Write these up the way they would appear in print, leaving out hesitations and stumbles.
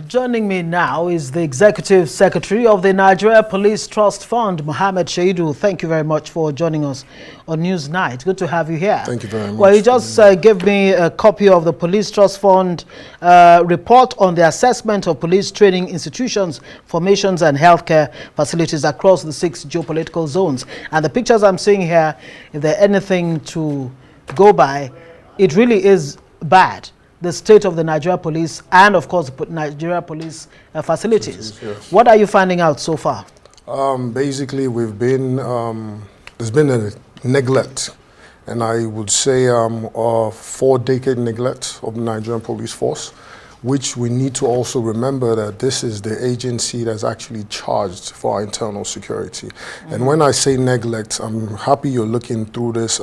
Joining me now is the Executive Secretary of the Nigeria Police Trust Fund, Mohammed Sheidu. Thank you very much for joining us on Newsnight. Good to have you here. Thank you very much. Well, you just gave me a copy of the Police Trust Fund report on the assessment of police training institutions, formations and healthcare facilities across the 6 geopolitical zones. And the pictures I'm seeing here, if there's anything to go by, it really is bad. The state of the Nigeria police and, of course, the Nigeria police facilities. Yes. What are you finding out so far? Basically, we've been, there's been a neglect, and I would say a 4-decade neglect of the Nigerian police force, which we need to also remember that this is the agency that's actually charged for our internal security. And when I say neglect, I'm happy you're looking through this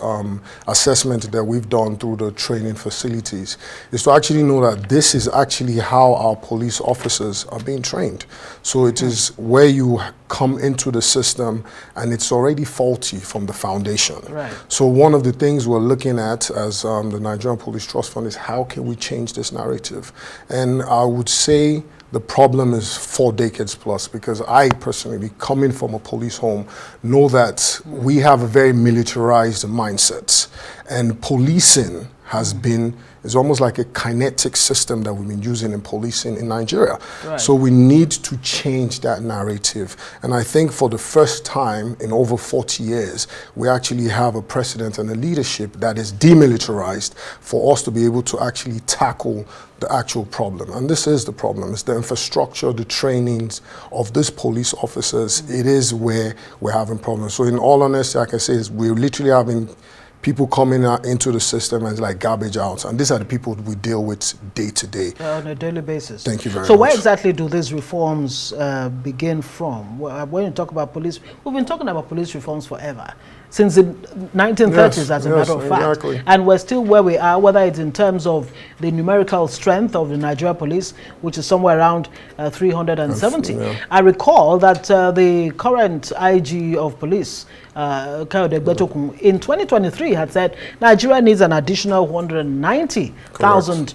assessment that we've done through the training facilities, is to actually know that this is actually how our police officers are being trained. So it is where you come into the system and it's already faulty from the foundation. Right. So one of the things we're looking at as the Nigerian Police Trust Fund is how can we change this narrative? And I would say the problem is 4 decades plus, because I personally, coming from a police home, know that we have a very militarized mindset, and policing has been, it's almost like a kinetic system that we've been using in policing in Nigeria. Right. So we need to change that narrative. And I think for the first time in over 40 years, we actually have a precedent and a leadership that is demilitarized for us to be able to actually tackle the actual problem. And this is the problem. It's the infrastructure, the trainings of these police officers. It is where we're having problems. So in all honesty, I can say is we're literally having people coming into the system and it's like garbage out. And these are the people we deal with day to day. On a daily basis. Thank you very much. So where exactly do these reforms begin from? When you talk about police, we've been talking about police reforms forever. Since the 1930s, as a matter of fact. Exactly. And we're still where we are, whether it's in terms of the numerical strength of the Nigeria police, which is somewhere around 370. Yeah. I recall that the current IG of police, Kayode Egbetokun, in 2023 had said Nigeria needs an additional 190,000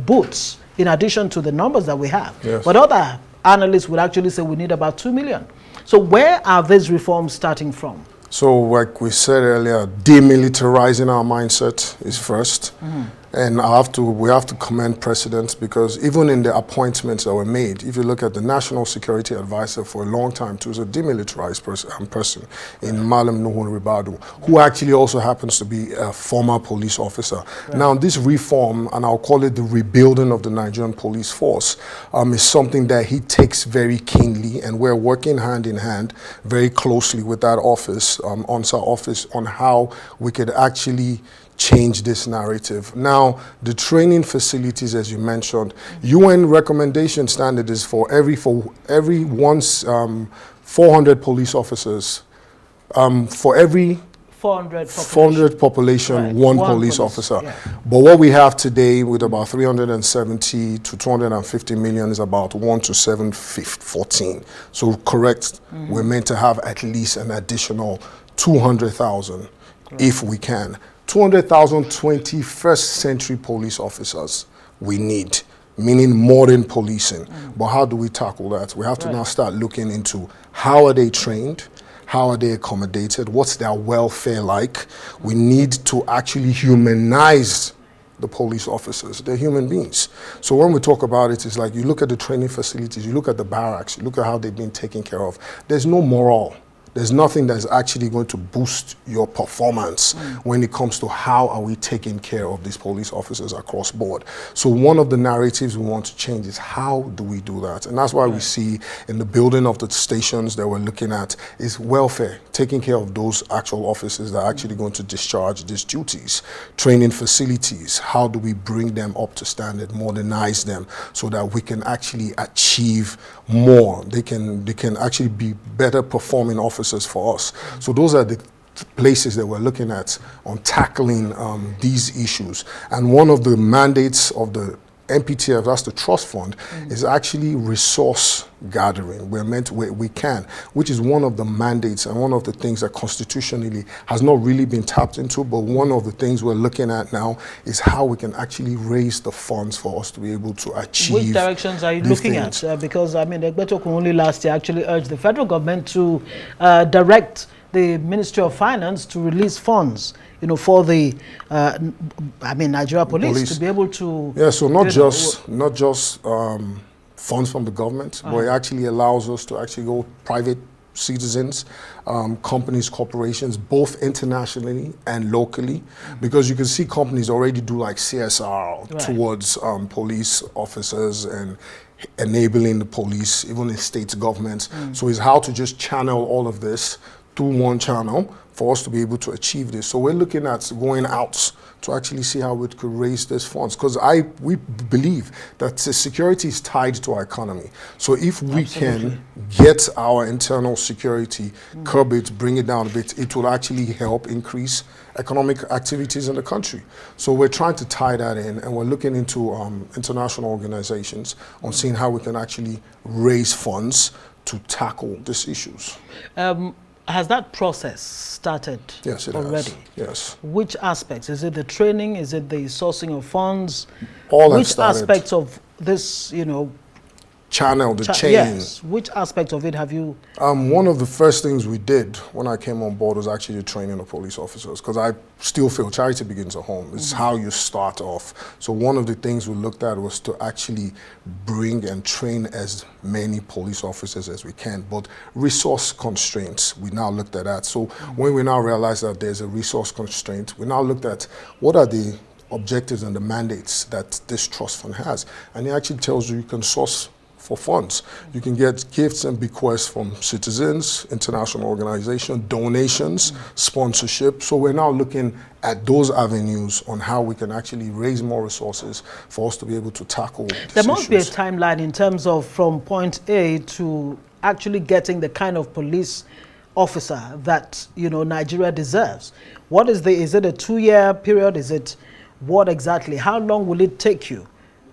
boots in addition to the numbers that we have. Yes. But other analysts would actually say we need about 2 million. So where are these reforms starting from? So like we said earlier, demilitarizing our mindset is first. And we have to commend precedents, because even in the appointments that were made, if you look at the National Security Advisor for a long time, too, was a demilitarized person in Malam Nuhu Ribadu, who actually also happens to be a former police officer. Right. Now, this reform, and I'll call it the rebuilding of the Nigerian police force, is something that he takes very keenly, and we're working hand in hand very closely with that office, ONSA office, on how we could actually change this narrative. Now, the training facilities, as you mentioned, UN recommendation standard is for every 400 police officers, for every 400 population, right. one police officer. Yeah. But what we have today with about 370 to 250 million is about 1 to 714. So correct, we're meant to have at least an additional 200,000 if we can. 200,000 21st century police officers we need, meaning modern policing. But how do we tackle that? We have to now start looking into how are they trained, how are they accommodated, what's their welfare like. We need to actually humanize the police officers. They're human beings. So when we talk about it, it's like you look at the training facilities, you look at the barracks, you look at how they've been taken care of. There's no morale. There's nothing that's actually going to boost your performance when it comes to how are we taking care of these police officers across board. So one of the narratives we want to change is how do we do that? And that's why we see in the building of the stations that we're looking at is welfare, taking care of those actual officers that are actually going to discharge these duties. Training facilities, how do we bring them up to standard, modernize them so that we can actually achieve more. They can actually be better performing officers for us. So those are the places that we're looking at on tackling these issues. And one of the mandates of the MPTF, that's the trust fund, is actually resource gathering. We can, which is one of the mandates and one of the things that constitutionally has not really been tapped into, but one of the things we're looking at now is how we can actually raise the funds for us to be able to achieve. Which directions are you looking at? Because, I mean, Egbeto only last year actually urged the federal government to direct the Ministry of Finance to release funds, you know, for the, Nigeria police to be able to... Yeah, so not just funds from the government, but it actually allows us to actually go private citizens, companies, corporations, both internationally and locally, because you can see companies already do like CSR towards police officers and enabling the police, even in state governments. So it's how to just channel all of this through one channel for us to be able to achieve this. So we're looking at going out to actually see how we could raise these funds, because we believe that security is tied to our economy. So if we can get our internal security, curb it, bring it down a bit, it will actually help increase economic activities in the country. So we're trying to tie that in, and we're looking into international organizations on seeing how we can actually raise funds to tackle these issues. Has that process started already? Yes. Which aspects? Is it the training? Is it the sourcing of funds? Which aspects of this, you know, channel, the chain? Yes. Which aspects of it have you? One of the first things we did when I came on board was actually the training of police officers, because I still feel charity begins at home. It's how you start off. So one of the things we looked at was to actually bring and train as many police officers as we can, but resource constraints, we now looked at that. So when we now realized that there's a resource constraint, we now looked at what are the objectives and the mandates that this trust fund has. And it actually tells you can source for funds. You can get gifts and bequests from citizens, international organizations, donations, sponsorship. So we're now looking at those avenues on how we can actually raise more resources for us to be able to tackle these There must be a issues. timeline in terms of from point A to actually getting the kind of police officer that, you know, Nigeria deserves. What is is it a 2-year period? Is it what exactly? How long will it take you?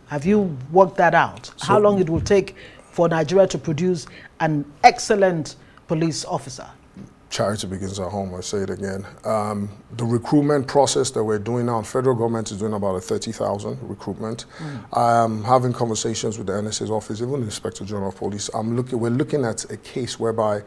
Have you worked that out? So, how long it will take for Nigeria to produce an excellent police officer? Charity begins at home, I say it again. The recruitment process that we're doing now, federal government is doing about a 30,000 recruitment. Having conversations with the NSA's office, even the Inspector General of Police, we're looking at a case whereby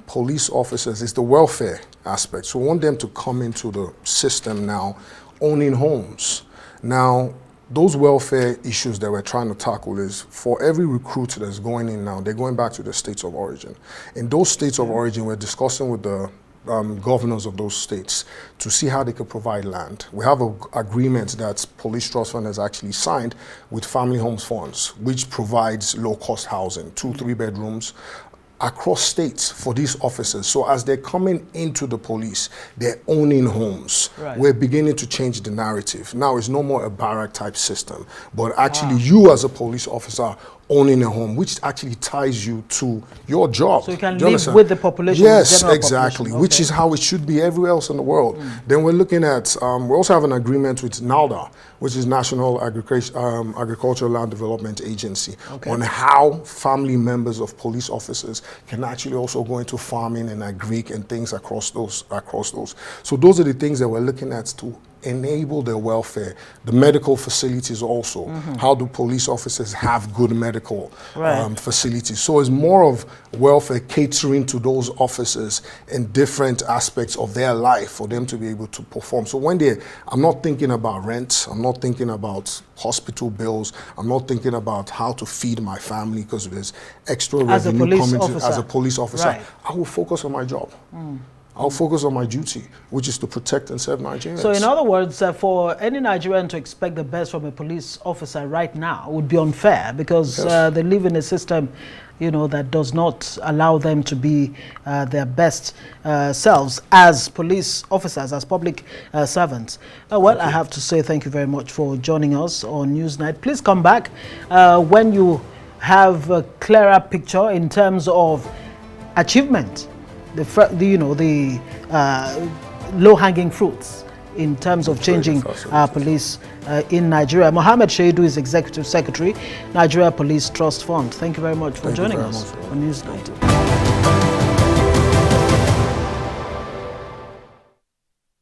police officers, it's the welfare aspect. So we want them to come into the system now, owning homes. Now, those welfare issues that we're trying to tackle is for every recruit that's going in now, they're going back to the states of origin. In those states of origin, we're discussing with the governors of those states to see how they could provide land. We have an agreement that Police Trust Fund has actually signed with Family Homes Funds, which provides low-cost housing, 2-3 bedrooms, across states for these officers. So as they're coming into the police, they're owning homes. We're beginning to change the narrative. Now it's no more a barrack type system, but actually you as a police officer owning a home, which actually ties you to your job. So you can live with the population. Yes, exactly, which is how it should be everywhere else in the world. Then we're looking at, we also have an agreement with NALDA, which is National Agricultural Land Development Agency, on how family members of police officers can actually also go into farming and agric and things across those. So those are the things that we're looking at to enable their welfare. The medical facilities also. How do police officers have good medical facilities? So it's more of welfare catering to those officers in different aspects of their life for them to be able to perform. So when I'm not thinking about rent, I'm not thinking about hospital bills, I'm not thinking about how to feed my family because there's extra revenue coming as a police officer. I will focus on my job. I'll focus on my duty, which is to protect and serve Nigerians. So in other words, for any Nigerian to expect the best from a police officer right now would be unfair, because they live in a system, you know, that does not allow them to be their best selves as police officers, as public servants. Well, I have to say thank you very much for joining us on Newsnight. Please come back when you have a clearer picture in terms of achievement, the low-hanging fruits in terms of changing our police in Nigeria. Mohammed Sheidu is Executive Secretary, Nigeria Police Trust Fund. Thank you very much for joining us on Newsnight.